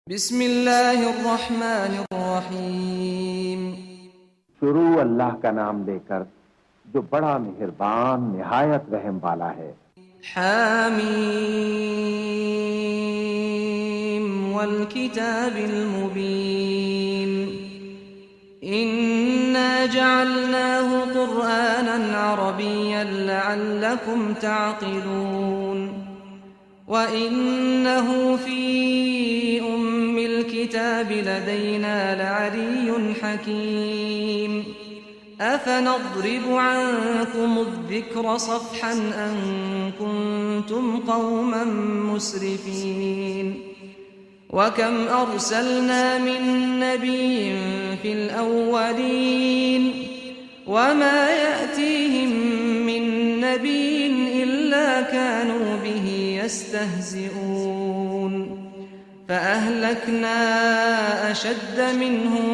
बिस्मिल्लाहिर्रहमानिर्रहीम। शुरू अल्लाह का नाम लेकर जो बड़ा मेहरबान निहायत रहम वाला है। हामीम वल किताबिल मुबीन इन्ना जअलनाहु क़ुरआनन अरबिय्यन लअल्लकुम तअक़िलून व इन्नहु फी उम्मिल किताबि लदैना लअलिय्युन हकीम अफनضرब عنكم الذكر صفحا أن كنتم قوما مسرفين وكم أرسلنا من نبي في الأولين وما يأتيهم من نبي إلا كانوا به يستهزئون فأهلكنا أشد منهم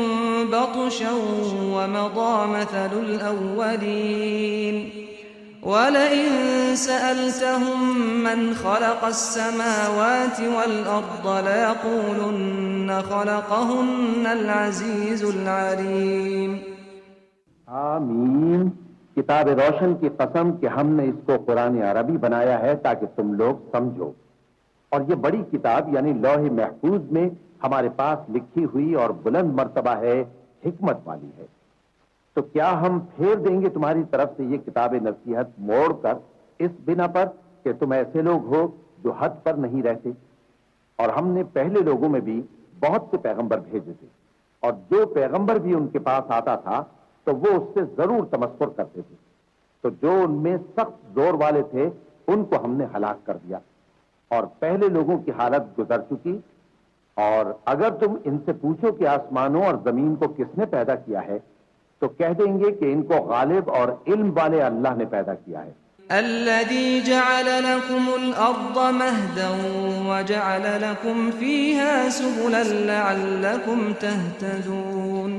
بطشا ومضى مثل الأولين ولئن سألتهم من خلق السماوات والأرض ليقولن خلقهن العزيز العليم। आमीन। किताब रोशन की कसम कि हमने इसको कुरान अरबी बनाया है ताकि तुम लोग समझो, और ये बड़ी किताब यानी लौह महफूज में हमारे पास लिखी हुई और बुलंद मर्तबा है, हिकमत वाली है। तो क्या हम फेर देंगे तुम्हारी तरफ से ये किताब नसीहत मोड़कर इस बिना पर कि तुम ऐसे लोग हो जो हद पर नहीं रहते? और हमने पहले लोगों में भी बहुत से पैगंबर भेजे थे, और जो पैगंबर भी उनके पास आता था तो वो उससे जरूर तमस्कुर करते थे। तो जो उनमें सख्त जोर वाले थे उनको हमने हलाक कर दिया, और पहले लोगों की हालत गुजर चुकी। और अगर तुम इनसे पूछो कि आसमानों और जमीन को किसने पैदा किया है, तो कह देंगे कि इनको गालिब और इल्म वाले अल्लाह ने पैदा किया है। अल्लज़ी जअल लकुमुल अर्द महदन व जअल लकुम फीहा सुबुलन लअल्लकुम तहतदून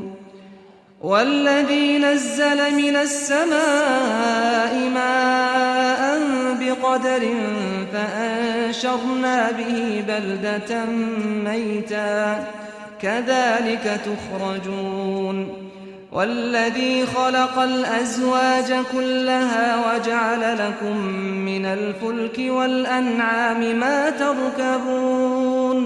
वल्लज़ी नज़्ज़ल मिनस समाई माअन बिक़दरिन फ़अंशरना बिही बल्दतन मैता कज़ालिक तुख़रजून वल्लज़ी खलक़ल अज़वाज कुल्लहा वजअल लकुम मिनल फ़ुल्कि वल अनआमि मा तर्कबून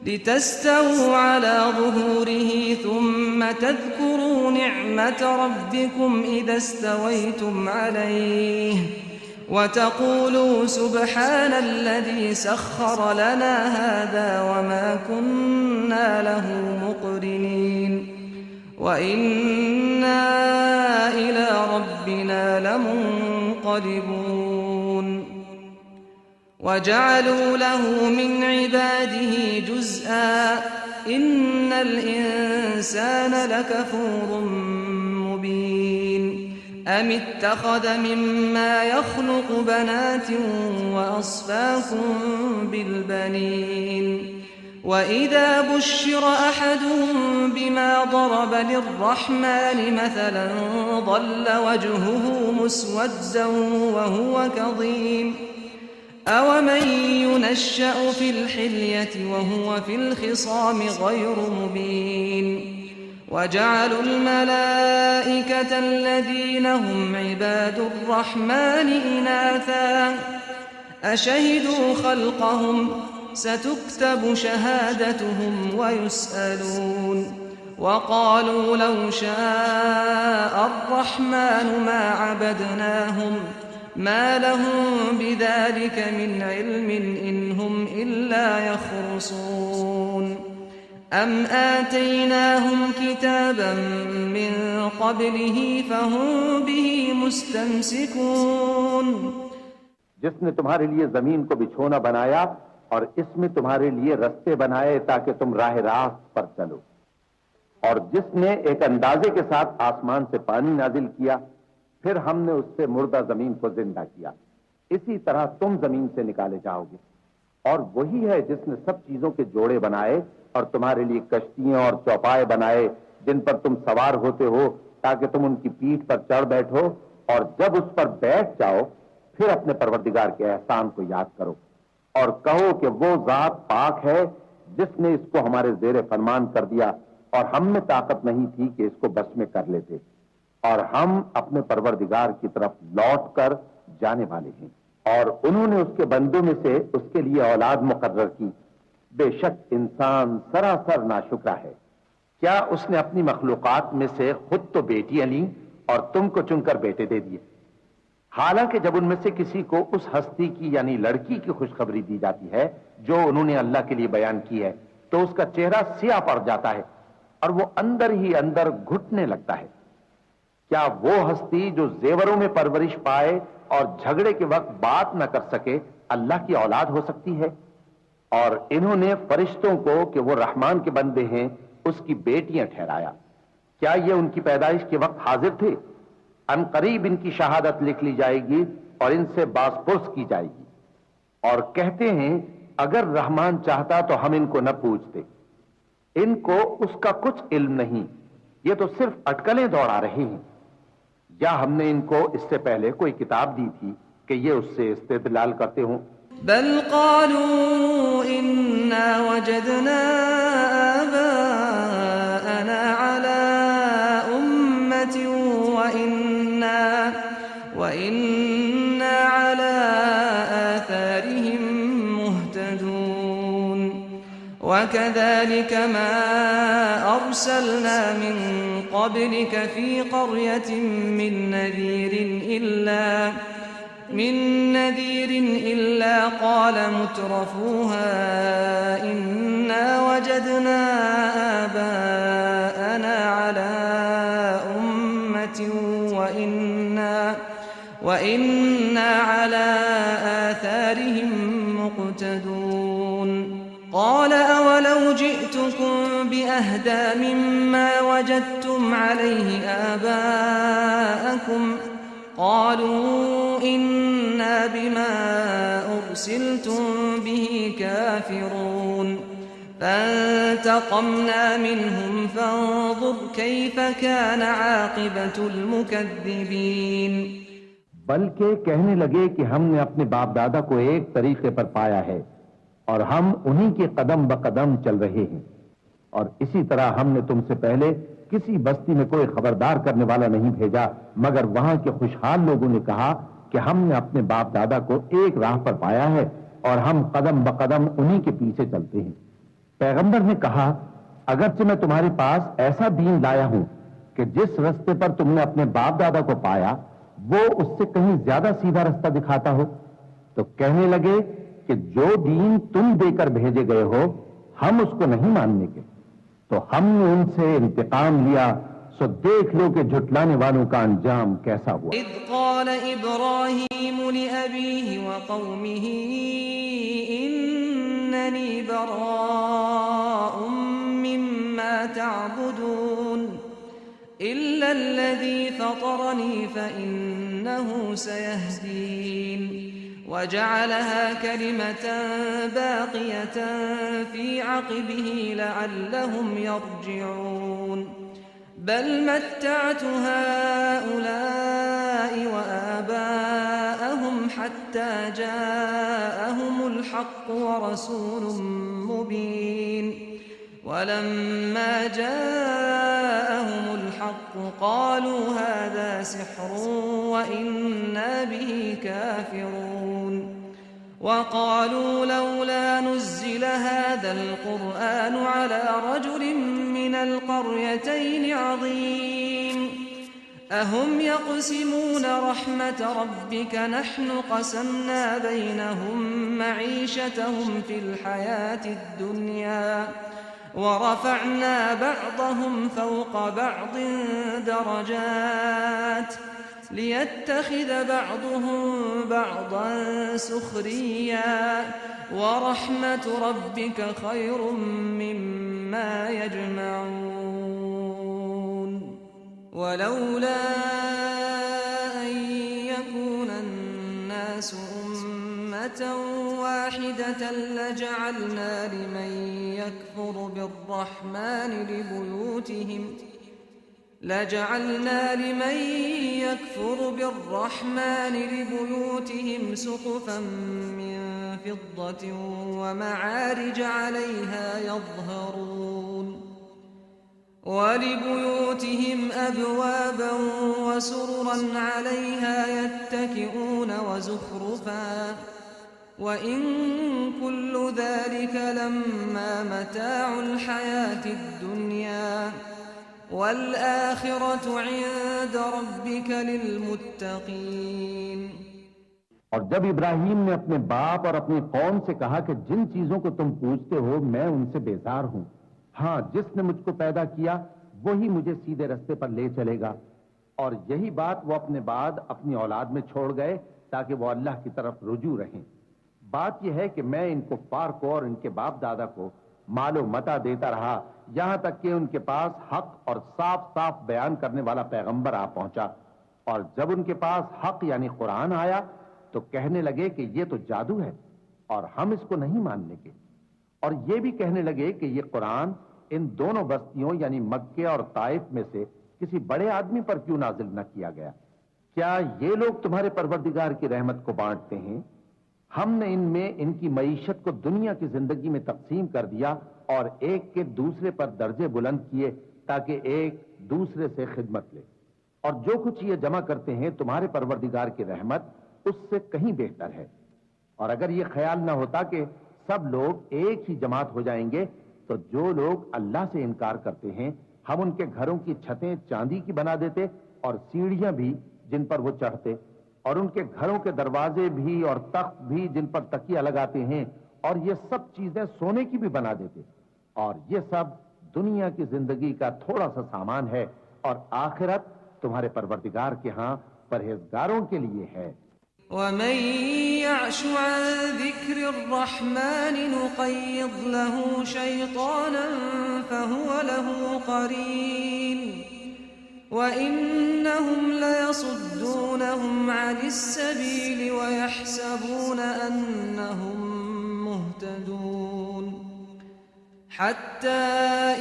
लितस्तवू अला ज़ुहूरिही थुम्म तज़कुरू निअमत रब्बिकुम इज़ा इस्तवैतुम अलैहि वतक़ूलू सुब्हानल्लज़ी सख़्ख़र लना हाज़ा वमा कुन्ना लहू मुक़रिनीन वइन्ना इला रब्बिना लमुन्क़लिबून वजअलू लहू मिन इबादिही जुज़'आ इन्नल इंसान लकफूरुम मुबीन अमित्तख़ज़ मिम्मा यख़्लुक़ु बनातिन वअस्फ़ाकुम बिलबनीन وإذا بشر أحدهم بما ضرب للرحمن مثلا ظل وجهه مسودا وهو كظيم أومن ينشأ في الحلية وهو في الخصام غير مبين وجعلوا الملائكة الذين هم عباد الرحمن إناثا أشهدوا خلقهم ستكتب شهادتهم ويسألون وقالوا لو شاء الرحمن ما عبدناهم ما لهم بذلك من علم إن هم إلا يخرصون أم آتيناهم كتابا من قبله فهم به مستمسكون। जिसने तुम्हारे लिए जमीन को बिछोना बनाया और इसमें तुम्हारे लिए रास्ते बनाए ताकि तुम राह रास्त पर चलो, और जिसने एक अंदाजे के साथ आसमान से पानी नाजिल किया, फिर हमने उससे मुर्दा जमीन को जिंदा किया, इसी तरह तुम जमीन से निकाले जाओगे। और वही है जिसने सब चीजों के जोड़े बनाए और तुम्हारे लिए कश्तियां और चौपाए बनाए जिन पर तुम सवार होते हो ताकि तुम उनकी पीठ पर चढ़ बैठो, और जब उस पर बैठ जाओ फिर अपने परवरदिगार के एहसान को याद करो और कहो कि वो जात पाक है जिसने इसको हमारे जेर फरमान कर दिया और हम में ताकत नहीं थी कि इसको बस में कर लेते, और हम अपने परवरदिगार की तरफ लौट कर जाने वाले हैं। और उन्होंने उसके बंदों में से उसके लिए औलाद मुकर्रर की। बेशक इंसान सरासर नाशुक्रा है। क्या उसने अपनी मखलूकात में से खुद तो बेटियां ली और तुमको चुनकर बेटे दे दिए? हालांकि जब उनमें से किसी को उस हस्ती की यानी लड़की की खुशखबरी दी जाती है जो उन्होंने अल्लाह के लिए बयान की है, तो उसका चेहरा सियाह पड़ जाता है और वो अंदर ही अंदर घुटने लगता है। क्या वो हस्ती जो जेवरों में परवरिश पाए और झगड़े के वक्त बात न कर सके अल्लाह की औलाद हो सकती है? और इन्होंने फरिश्तों को कि वो रहमान के बंदे हैं उसकी बेटियां ठहराया। क्या ये उनकी पैदाइश के वक्त हाजिर थे? अनकरीब इनकी शहादत लिख ली जाएगी और इनसे बासपुर्स की जाएगी। और कहते हैं अगर रहमान चाहता तो हम इनको न पूछते। इनको उसका कुछ इल्म नहीं, ये तो सिर्फ अटकलें दौड़ा रहे हैं। या हमने इनको इससे पहले कोई किताब दी थी कि ये उससे इस्तेदलाल करते हों? बल क़ालू इन्ना वजदना आबाअना अला उम्मतिन व इन्ना अला आथारिहिम मुहतदून वकज़ालिक मा अर्सलना मिन क़ब्लिक फ़ी क़र्यतिन मिन नज़ीरिन इल्ला क़ाल मुत्रफूहा इन्ना वजदना आबाअना अला उम्मतिन व इन्ना अला आथारिहिम मुक़्तदून क़ाल अवलौ जि'तुकुम बिअहदा मिम्मा वजदतुम अलैहि आबाअकुम क़ालू इन्ना बिमा उर्सिलतुम बिही काफ़िरून फंतक़मना मिनहुम फंज़ुर कैफ़ कान आक़िबतुल मुकज़्ज़िबीन। बल्कि कहने लगे कि हमने अपने बाप दादा को एक तरीके पर पाया है और हम उन्हीं के कदम ब कदम चल रहे हैं। और इसी तरह हमने तुमसे पहले किसी बस्ती में कोई खबरदार करने वाला नहीं भेजा, मगर वहां के खुशहाल लोगों ने कहा कि हमने अपने बाप दादा को एक राह पर पाया है और हम कदम ब कदम उन्हीं के पीछे चलते हैं। पैगंबर ने कहा अगरचे मैं तुम्हारे पास ऐसा दीन लाया हूं कि जिस रास्ते पर तुमने अपने बाप दादा को पाया वो उससे कहीं ज्यादा सीधा रास्ता दिखाता हो, तो कहने लगे कि जो दीन तुम देकर भेजे गए हो हम उसको नहीं मानने के। तो हमने उनसे इंतकाम लिया, सो देख लो कि झुटलाने वालों का अंजाम कैसा हुआ। इज़ क़ाल इब्राहीम लिअबीहि व क़ौमिही इन्ननी बराअुम मिम्मा तअबुदून इल्ला अल्लज़ी फ़तरनी फ़इन्नहु सयहदीन वजअलहा कलिमतन बाक़ियतन फ़ी अक़बिही लअल्लहुम यर्जिऊन बल मत्तअतु हाउलाइ व आबाअहुम हत्ता जाअहुमुल हक़्क़ु व रसूलुम मुबीन वलम्मा जाअहुमुल हक़्क़ु क़ालू हाज़ा सिह्रुन व इन्ना बिही काफ़िरून वक़ालू लौला नुज़्ज़िल हाज़ल क़ुरआनु अला रजुलिन मिनल क़र्यतैनि अज़ीम अहुम यक़सिमून रहमत रब्बिक नहनु क़समना बैनहुम मईशतहुम फ़िल हयातिद दुनिया वरफ़अना बअदहुम फ़ौक़ बअदिन दरजात लियत्तख़िज़ बअदुहुम बअदन सुख़रिय्या वरहमतु रब्बिक ख़ैरुम मिम्मा यजमऊन वलौला अन यकून अन्नासु उम्मतन वाहिदतन लजअलना लिमन यकफुरु बिर्रहमानि लिबुयूतिहिम बयूतन सुक़फ़ा मिन फ़िद्दतिन व मआरिज अलैहा यज़फ़रून। लजअलना लिमन यकफुरु बिर्रहमानि लिबुयूतिहिम सुक़ुफ़न मिन फ़िद्दतिन व मआरिज अलैहा यज़हरून वलिबुयूतिहिम अबवाबन व सुरुरन अलैहा यत्तकिऊन व ज़ुख़रुफ़ा व इन कुल्लु ज़ालिक लम्मा मताउल हयातिद दुनिया वल आखिरतु इंद रब्बिक लिल मुत्तक़ीन। और जब इब्राहीम ने अपने बाप और अपनी कौम से कहा कि जिन चीजों को तुम पूछते हो मैं उनसे बेजार हूं, हाँ जिसने मुझको पैदा किया वही मुझे सीधे रास्ते पर ले चलेगा, और यही बात वो अपने बाद अपनी औलाद में छोड़ गए ताकि वो अल्लाह की तरफ रुजू रहें। बात यह है कि मैं इनको पार को और इनके बाप दादा को मालो मता देता रहा यहां तक कि उनके पास हक और साफ साफ बयान करने वाला पैगंबर आ पहुंचा, और जब उनके पास हक यानी कुरान आया तो कहने लगे कि ये तो जादू है और हम इसको नहीं मानने के, और ये भी कहने लगे कि ये कुरान इन दोनों बस्तियों यानी मक्के और ताइफ में से किसी बड़े आदमी पर क्यों नाजिल न किया गया। क्या ये लोग तुम्हारे परवरदिगार की रहमत को बांटते हैं? हमने इनमें इनकी मईशत को दुनिया की जिंदगी में तकसीम कर दिया और एक के दूसरे पर दर्जे बुलंद किए ताकि एक दूसरे से खिदमत ले, और जो कुछ ये जमा करते हैं तुम्हारे परवरदिगार की रहमत उससे कहीं बेहतर है। और अगर ये ख्याल ना होता कि सब लोग एक ही जमात हो जाएंगे तो जो लोग अल्लाह से इनकार करते हैं हम उनके घरों की छतें चांदी की बना देते और सीढ़ियां भी जिन पर वो चढ़ते, और उनके घरों के दरवाजे भी और तख्त भी जिन पर तकिया लगाते हैं, और ये सब चीजें सोने की भी बना देते, और ये सब दुनिया की जिंदगी का थोड़ा सा सामान है, और आखिरत तुम्हारे परवरदिगार के यहाँ परहेजगारों के लिए है। वमन यअशु अन ज़िक्रिर्रहमान नुक़य्यिद लहू शैतानन फहुव लहू क़रीन व इन्नहुम लयसुद्दूनहुम अनिस्सबील व यहसबून अन्नहुम मुहतदून हत्ता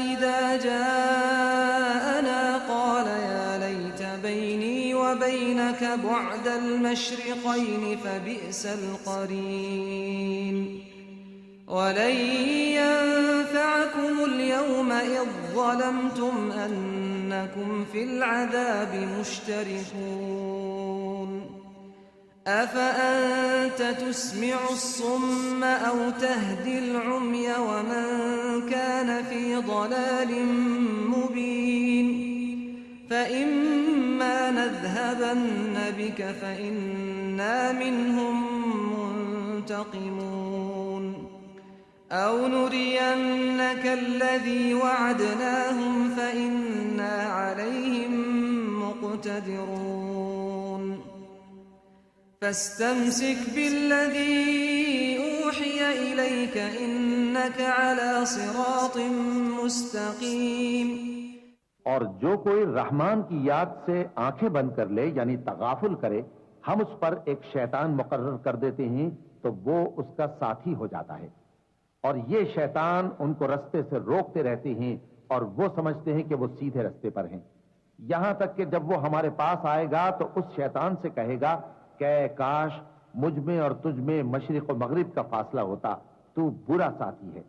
इज़ा जाअना क़ाल या लैत बैनी व बैनक बुअदल मशरिक़ैन फबिअसल क़रीन वलन यंफ़अकुमुल यौम इज़ ज़लमतुम अन्नकुम फ़िल अज़ाबि मुश्तरिकून अफ़अन्त तुस्मिउस्सुम्म औ तहदिल उम्य वमन कान फ़ी ज़लालिम मुबीन फ़इम्मा नज़हबन्न बिक फ़इन्ना मिन्हुम मुंतक़िमून औ नुरियन्नक अल्लज़ी वअदनाहुम फ़इन्ना अलैहिम मुक़तदिरून फस्तमसिक बिल्लज़ी ऊहिय इलैक इन्नक अला सिरातिम मुस्तक़ीम। और जो कोई रहमान की याद से आंखें बंद कर ले यानी तगाफुल करे, हम उस पर एक शैतान मुकर्रर कर देते हैं तो वो उसका साथी हो जाता है, और ये शैतान उनको रास्ते से रोकते रहते हैं और वो समझते हैं कि वो सीधे रास्ते पर हैं, यहां तक कि जब वो हमारे पास आएगा तो उस शैतान से कहेगा कि काश मुझ में और तुझ में मशरिक और मगरिब का फासला होता, तू बुरा साथी है।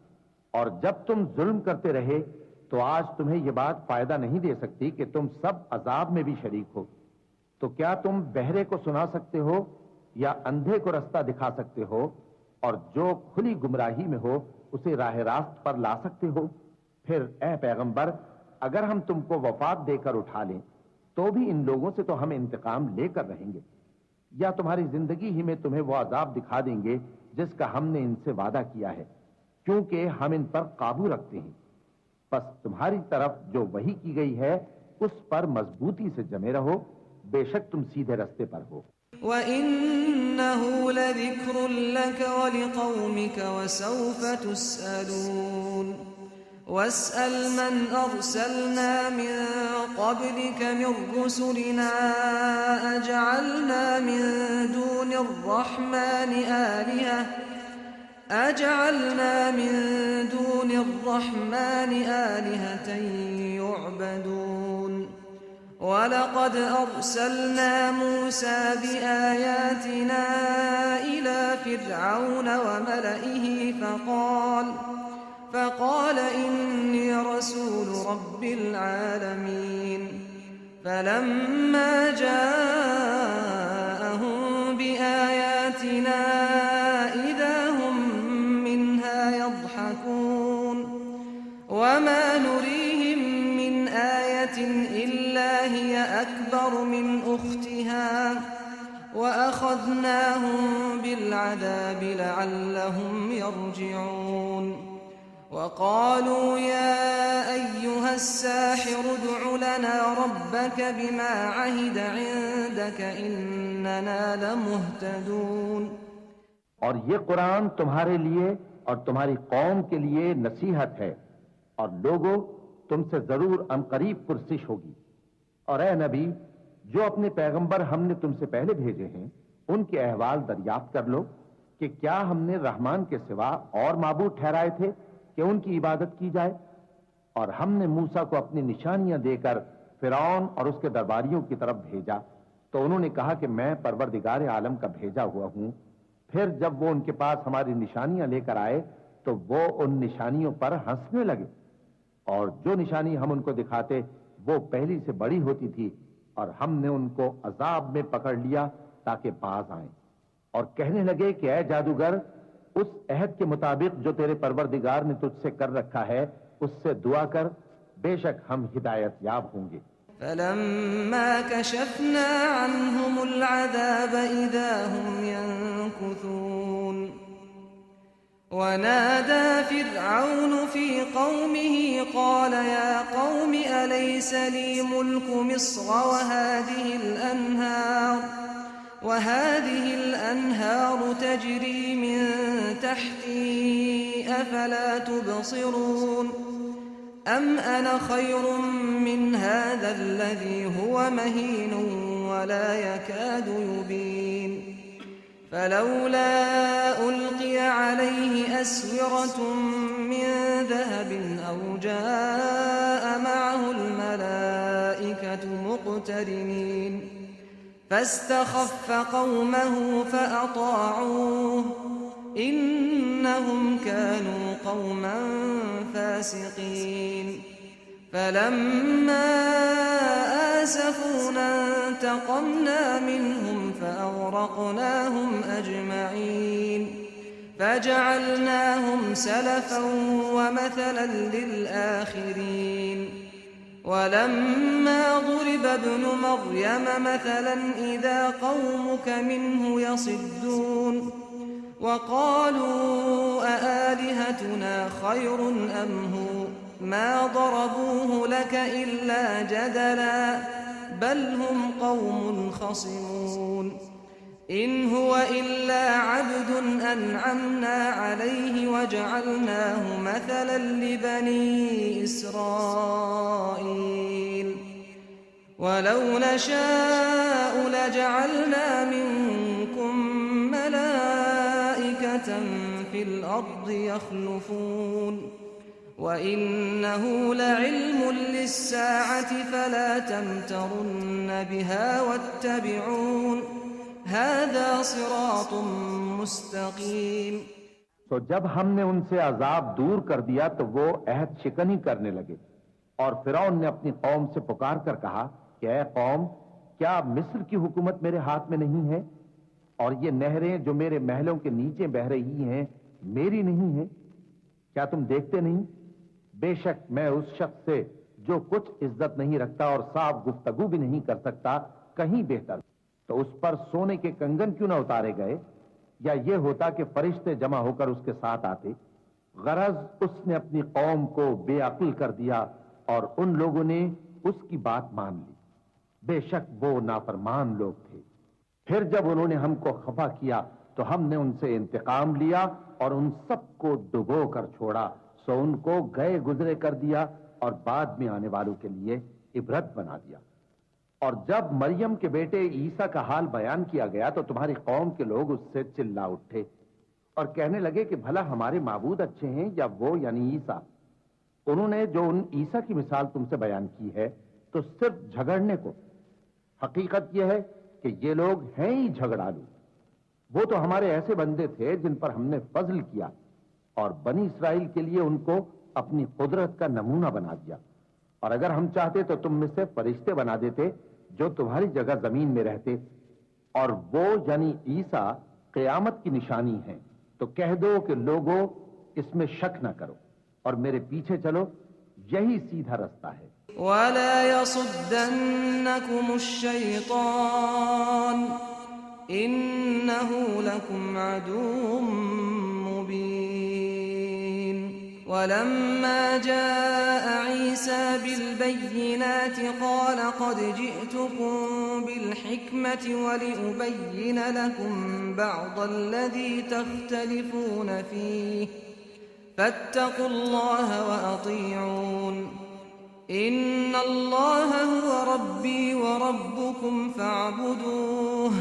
और जब तुम जुल्म करते रहे तो आज तुम्हें यह बात फायदा नहीं दे सकती कि तुम सब अजाब में भी शरीक हो। तो क्या तुम बहरे को सुना सकते हो या अंधे को रास्ता दिखा सकते हो, और जो खुली गुमराही में हो उसे राह रास्त पर ला सकते हो? फिर ए पैगंबर, अगर हम तुमको वफात देकर उठा लें तो भी इन लोगों से तो हम इंतकाम लेकर रहेंगे, या तुम्हारी जिंदगी ही में तुम्हें वो अजाब दिखा देंगे जिसका हमने इनसे वादा किया है, क्योंकि हम इन पर काबू रखते हैं। बस तुम्हारी तरफ जो वही की गई है उस पर मजबूती से जमे रहो, बेशक तुम सीधे रास्ते पर हो। वइन्नहु लज़िक्रुन लक व लिक़ौमिक वसौफ तुस्अलून वस्अल मन अरसलना मिन क़ब्लिक मिन रुसुलिना अजअलना मिन दूनिर रहमानि आलिहतन युअबदून वलक़द अर्सलना मूसा बिआयातिना इला फ़िरऔन वमलइहि फ़क़ाल इन्नी रसूलु रब्बिल आलमीन फलम्मा जाअहुम बिआयातिना इज़ा हुम मिन्हा यضحकून वमा नुरीहिम मिन आयतिन इल्ला हिय अकबर मिन उख्तिहा वअख़ज़नाहुम बिलअज़ाब लअल्लहुम यरजिऊन वक़ालू या अय्युहस्साहिरु उद्'उ लना रब्बक बिमा अहिद इंदक इन्नना लमुहतदून। और ये कुरान तुम्हारे लिए और तुम्हारी कौम के लिए नसीहत है, और लोगों तुमसे जरूर अनकरीब पुरसिश होगी। और ए नबी, जो अपने पैगंबर हमने तुमसे पहले भेजे हैं उनके अहवाल दरियाफ्त कर लो कि क्या हमने रहमान के सिवा और माबूद ठहराए थे कि उनकी इबादत की जाए। और हमने मूसा को अपनी निशानियां देकर फिरौन और उसके दरबारियों की तरफ भेजा, तो उन्होंने कहा कि मैं परवरदिगार आलम का भेजा हुआ हूं। फिर जब वो उनके पास हमारी निशानियां लेकर आए तो वो उन निशानियों पर हंसने लगे, और जो निशानी हम उनको दिखाते वो पहली से बड़ी होती थी, और हमने उनको अजाब में पकड़ लिया ताकि बाज आए। और कहने लगे कि ऐ जादूगर, उस अहद के मुताबिक जो तेरे परवरदिगार ने तुझसे कर रखा है उससे दुआ कर, बेशक हम हिदायत याब होंगे। फलम्मा कशफना अन्हुमुल अज़ाब इज़ा हुम यनकुथून वनादा फ़िरऔन फ़ी क़ौमिही क़ाल या क़ौमि अलैस ली मुल्कु मिस्र वहादिहिल अन्हार तजरी मिन तहती अफला तुबसिरून अम अना खैरुम मिन हाज़ल्लज़ी हुवा महीनुन वला यकादु युबीन फलौला उल्क़िया अलैहि अस्विरतुम मिन ज़हबिन औ जाअ मअहुल मलाइकतु मुक़्तरिनीन फस्तख़फ़्फ़ क़ौमहु फ़अताऊह इन्नहुम कानू क़ौमन फ़ासिक़ीन फलम्मा आसफ़ूना इंतक़म्ना मिन्हुम फ़अग़रक़नाहुम अजमईन फजअलनाहुम सलफ़न वमथलन लिलआखिरीन वलम्मा ضرب ابن مريم مثلا إذا قومك منه يصدون وقالوا أآلهتنا خير أم هو ما ضربوه لك إلا جدلا بل هم قوم خصمون إن هو إلا عبد أنعمنا عليه وجعلناه مثلا لبني إسرائيل ولو نشاء لجعلنا منكم ملائكة في الأرض يخلفون وإنه لعلم للساعة فلا تمترن بها واتبعون هذا صراط मुस्तकीम। तो जब हमने उनसे अजाब दूर कर दिया तो वो अहद शिकनी करने लगे, और फिरौन ने अपनी कौम से पुकार कर कहा कि ऐ कौम, क्या मिस्र की हुकूमत मेरे हाथ में नहीं है, और ये नहरें जो मेरे महलों के नीचे बह रही हैं मेरी नहीं है? क्या तुम देखते नहीं? बेशक मैं उस शख्स से जो कुछ इज्जत नहीं रखता और साफ गुफ्तगू भी नहीं कर सकता कहीं बेहतर। तो उस पर सोने के कंगन क्यों न उतारे गए, या ये होता कि फरिश्ते जमा होकर उसके साथ आते। गरज उसने अपनी कौम को बेअक्ल कर दिया और उन लोगों ने उसकी बात मान ली। बेशक वो नाफरमान लोग थे। फिर जब उन्होंने हमको खफा किया तो हमने उनसे इंतकाम लिया और उन सबको डुबो कर छोड़ा, सो उनको गए गुजरे कर दिया और बाद में आने वालों के लिए इबरत बना दिया। और जब मरियम के बेटे ईसा का हाल बयान किया गया तो तुम्हारी कौम के लोग उससे चिल्ला उठे और कहने लगे कि भला हमारे माबूद अच्छे हैं या वो यानी ईसा। उन्होंने जो उन ईसा की मिसाल तुमसे बयान की है तो सिर्फ झगड़ने को। हकीकत यह है कि ये लोग हैं ही झगड़ालू। वो तो हमारे ऐसे बंदे थे जिन पर हमने फजल किया और बनी इस्राइल के लिए उनको अपनी कुदरत का नमूना बना दिया। और अगर हम चाहते तो तुम में से फरिश्ते बना देते जो तुम्हारी जगह जमीन में रहते, और वो यानी ईसा क़यामत की निशानी है। तो कह दो कि लोगों, इसमें शक न करो और मेरे पीछे चलो, यही सीधा रास्ता है। वला यसुद्दन्नकुमुश शैतान इन्नहु लकुम अदुव्वुम मुबीन। वलम्मा जाअ ईसा बिलबय्यिनाति क़ाल क़द जिअ्तुकुम बिलहिक्मति वलिउबय्यिन लकुम बअदल्लज़ी तख्तलिफून फ़ीहि फत्तक़ुल्लाह वअतीऊन। इन्नल्लाह हुवा रब्बी व रब्बुकुम फ़अब्दूह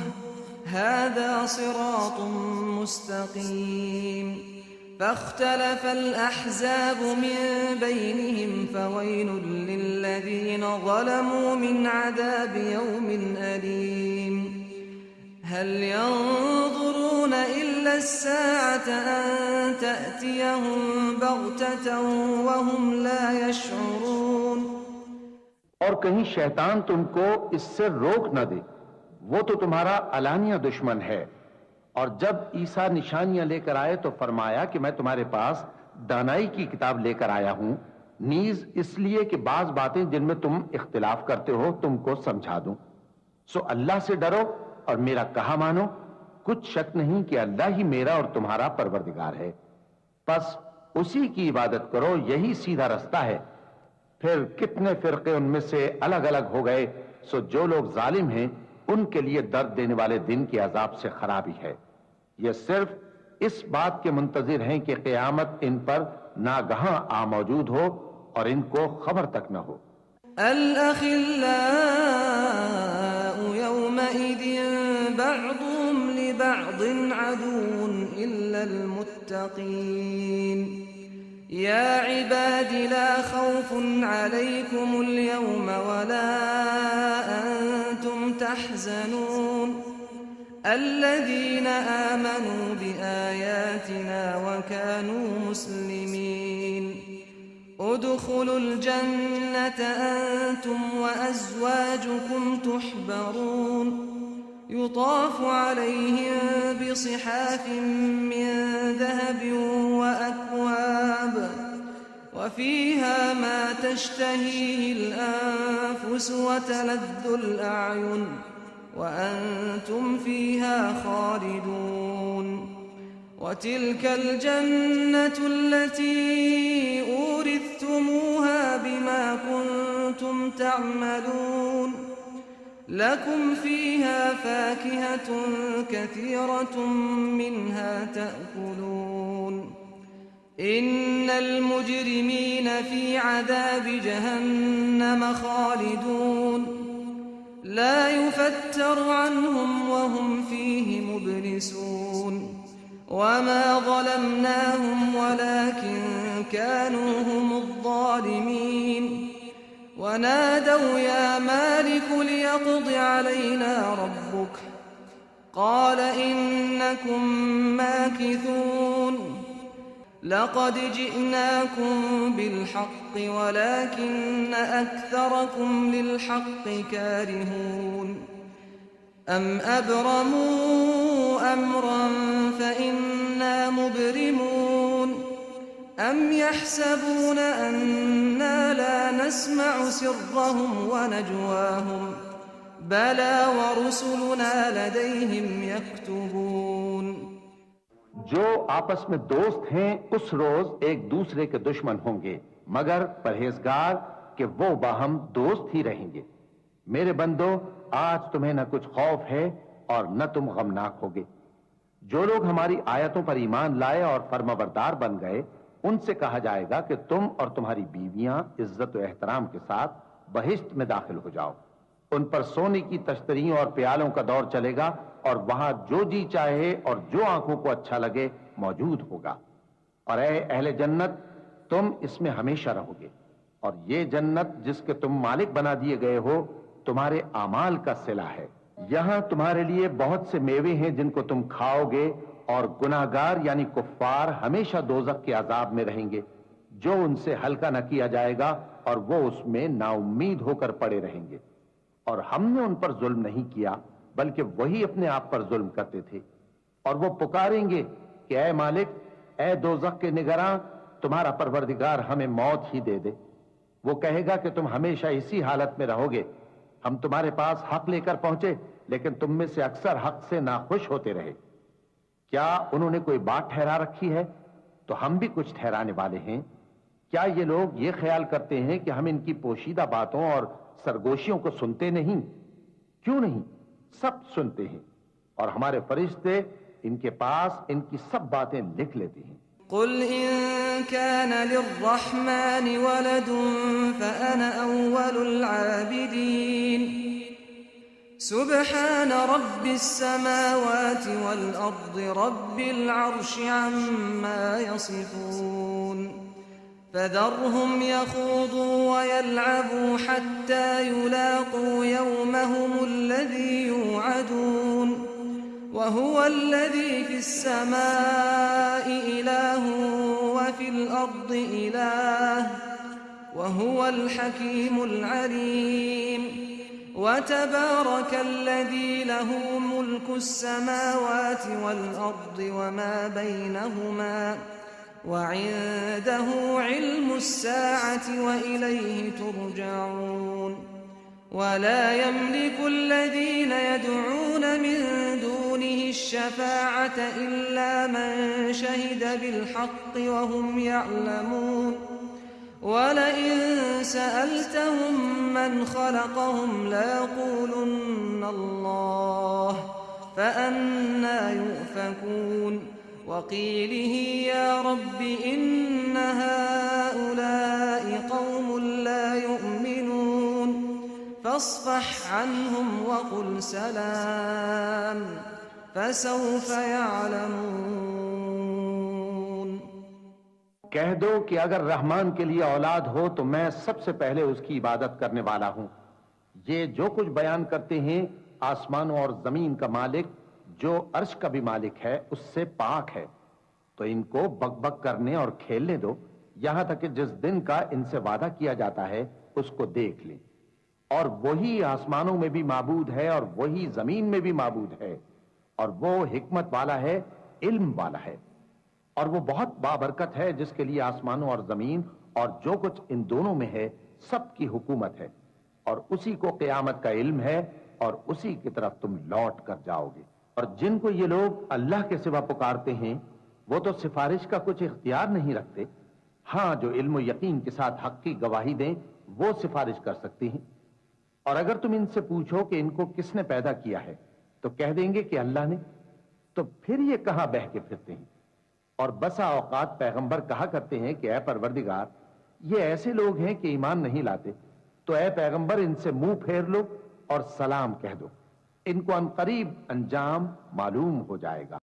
हाज़ा सिरातुम मुस्तक़ीम। फ़ख्तलफ़ल अहज़ाबु मिन बैनिहिम फ़वैलुल लिल्लज़ीन ज़लमू मिन अज़ाबि यौमिन अलीम। हल यंज़ुरून इल्ला अस्साअत अन तअतियहुम बग़ततन वहुम ला यशऊरून। और कहीं शैतान तुमको इससे रोक न दे, वो तो तुम्हारा अलानिया दुश्मन है। और जब ईसा निशानियां लेकर आए तो फरमाया कि मैं तुम्हारे पास दानाई की किताब लेकर आया हूं, नीज इसलिए कि बाज बातें जिनमें तुम इख्तिलाफ करते हो तुमको समझा दूं। सो अल्लाह से डरो और मेरा कहा मानो। कुछ शक नहीं कि अल्लाह ही मेरा और तुम्हारा परवरदिगार है। बस उसी की इबादत करो, यही सीधा रास्ता है। फिर कितने फिरके उनमें से अलग अलग हो गए। सो जो लोग जालिम हैं उनके लिए दर्द देने वाले दिन के अजाब से खराबी है। ये सिर्फ इस बात के मुंतजिर हैं कि क़यामत इन पर नागहां आ मौजूद हो और इनको खबर तक न हो। अल-अखिल्लाउ यौमइदिन बअदुहुम लिबअदिन अदुव्वुन इल्लल मुत्तक़ीन। या इबादी ला खौफुन अलैकुमुल यौम वला अंतुम तहज़नून अल्लज़ीना आमनू बिआयातिना व कानू मुस्लिमीन। उदखुलुल जन्नत अंतुम व अज़वाजुकुम तुहबरून। युताफ़ु अलैहिम बिसिहाफ़िन मिन ज़हबिन व अक्वाब व फ़ीहा मा तश्तहीहिल अन्फुस व तलद्दुल अअयुन व अंतुम फ़ीहा खालिदून। वतिल्कल जन्नतु अल्लती ऊरिथ्तुमूहा बिमा कुन्तुम तअमलून। लकुम फ़ीहा फ़ाकिहतुन कसीरतुम मिन्हा तअकुलून। इन्नल मुजरिमीन फ़ी अज़ाबि जहन्नम खालिदून। ला युफ़त्तरु अन्हुम व हुम फ़ीहि मुब्लिसून। वमा ज़लमनाहुम वलाकिन कानू हुमुज़्ज़ालिमीन। वनादौ या मालिक लियक़्दि अलैना रब्बुक क़ाल इन्नकुम माकिथून। लक़द जिअनाकुम बिलहक़्क़ि वलाकिन्न अक्थरकुम लिलहक़्क़ि कारिहून। अम अब्रमू अम्रन फ़इन्ना मुब्रिमून। अम यहसबून अन्ना ला नस्मअु सिर्रहुम व नजवाहुम बला व रुसुलुना लदैहिम यक्तुबून। जो आपस में दोस्त हैं उस रोज एक दूसरे के दुश्मन होंगे, मगर परहेजगार कि वो बाहम दोस्त ही रहेंगे। मेरे बंदो, आज तुम्हें न कुछ खौफ है और न तुम गमनाक होगे। जो लोग हमारी आयतों पर ईमान लाए और फर्माबरदार बन गए, उनसे कहा जाएगा कि तुम और तुम्हारी बीवियां इज्जत व एहतराम के साथ बहिश्त में दाखिल हो जाओ। उन पर सोने की तश्तरियों और प्यालों का दौर चलेगा और वहां जो जी चाहे और जो आंखों को अच्छा लगे मौजूद होगा। और ऐ अहले जन्नत, तुम इसमें हमेशा रहोगे। और ये जन्नत जिसके तुम मालिक बना दिए गए हो तुम्हारे आमाल का सिला है। यहां तुम्हारे लिए बहुत से मेवे हैं जिनको तुम खाओगे, और गुनाहगार यानी कुफ्फार हमेशा दोजख के अजाब में रहेंगे जो उनसे हल्का न किया जाएगा, और वो उसमें नाउम्मीद होकर पड़े रहेंगे। और हमने उन पर जुल्म नहीं किया बल्कि वही अपने आप पर जुल्म करते थे। और वो पुकारेंगे कि ऐ मालिक, ऐ दोजख के निगरां, तुम्हारा परवरदिगार हमें मौत ही दे दे। वो कहेगा कि तुम हमेशा इसी हालत में रहोगे। हम तुम्हारे पास हक लेकर पहुंचे, लेकिन तुम में से अक्सर हक से नाखुश होते रहे। क्या उन्होंने कोई बात ठहरा रखी है? तो हम भी कुछ ठहराने वाले हैं। क्या ये लोग ये ख्याल करते हैं कि हम इनकी पोशीदा बातों और सरगोशियों को सुनते नहीं? क्यों नहीं, सब सुनते हैं, और हमारे फरिश्ते इनके पास इनकी सब बातें लिख लेते हैं। कुल इन कान लिर्रहमानि वलदुन फअना अव्वलुल आबिदीन सुब्हान रब्बिस समावाति वल अर्दि रब्बिल अर्शि अम्मा यसिफून फदरहुम यखूदू वयल्अबू हत्ता युलाक़ू यौमहुमुल्लज़ी युअदून वहुवल्लज़ी फिस्समाइ इलाहुन वफिल अर्दि इलाह वहुवल हकीमुल अलीम वतबारकल्लज़ी लहू मुल्कुस समावाति वल अर्दि वमा बैनहुमा वइंदहु इल्मुस्साअति वइलैहि तुरजऊन वला यमलिकुल्लज़ीन यदऊन मिन दूनिहि अश्शफ़ाअत इल्ला मन शहिद बिलहक़्क़ि वहुम यअलमून वलइन सअल्तहुम मन खलक़हुम लयक़ूलुन्न अल्लाह फअन्ना युफ़कून वक़ीलिही या रब्बि इन्न हाउलाइ क़ौमुन ला युअ्मिनून फस्फ़ह अन्हुम वक़ुल सलाम फसौफ़ यअलमून। कह दो कि अगर रहमान के लिए औलाद हो तो मैं सबसे पहले उसकी इबादत करने वाला हूं। ये जो कुछ बयान करते हैं आसमानों और जमीन का मालिक, जो अर्श का भी मालिक है, उससे पाक है। तो इनको बकबक करने और खेलने दो, यहां तक कि जिस दिन का इनसे वादा किया जाता है उसको देख लें। और वही आसमानों में भी माबूद है और वही जमीन में भी माबूद है, और वो हिकमत वाला है, इल्म वाला है, और वो बहुत बाबरकत है जिसके लिए आसमानों और जमीन और जो कुछ इन दोनों में है सबकी हुकूमत है। और उसी को क़यामत का इल्म है और उसी की तरफ तुम लौट कर जाओगे। और जिनको ये लोग अल्लाह के सिवा पुकारते हैं वो तो सिफारिश का कुछ इख्तियार नहीं रखते। हां, जो इल्म यकीन के साथ हक की गवाही दें वो सिफारिश कर सकती हैं। और अगर तुम इनसे पूछो कि इनको किसने पैदा किया है तो कह देंगे कि अल्लाह ने। तो फिर ये कहां बह के फिरते हैं। और बसा औकात पैगंबर कहा करते हैं कि ऐ परवरदिगार, ये ऐसे लोग हैं कि ईमान नहीं लाते, तो ऐ पैगंबर इनसे मुंह फेर लो और सलाम कह दो, इनको अनकरीब अंजाम मालूम हो जाएगा।